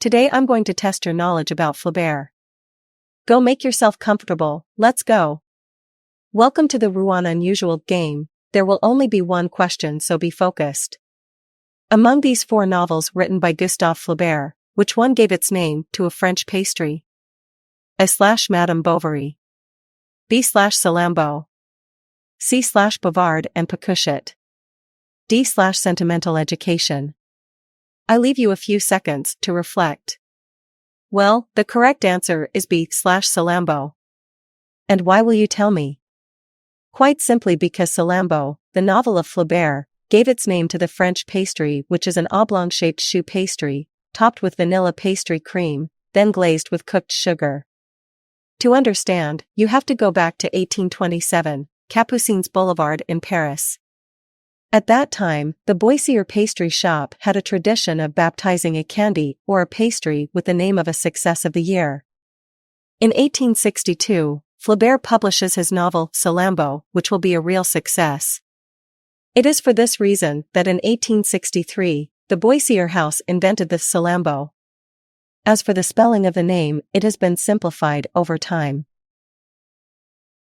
Today I'm going to test your knowledge about Flaubert. Go make yourself comfortable, let's go. Welcome to the Rouen Unusual game. There will only be one question, so be focused. Among these 4 novels written by Gustave Flaubert, which one gave its name to a French pastry? A/Madame Bovary. B/Salammbô. C/Bouvard and Pécuchet. D/Sentimental Education. I leave you a few seconds to reflect. Well, the correct answer is B/Salammbô. And why will you tell me? Quite simply because Salammbo, the novel of Flaubert, gave its name to the French pastry, which is an oblong-shaped choux pastry, topped with vanilla pastry cream, then glazed with cooked sugar. To understand, you have to go back to 1827, Capucines Boulevard in Paris. At that time, the Boissier pastry shop had a tradition of baptizing a candy or a pastry with the name of a success of the year. In 1862, Flaubert publishes his novel Salammbo, which will be a real success. It is for this reason that in 1863, the Boissier house invented the Salammbô. As for the spelling of the name, it has been simplified over time.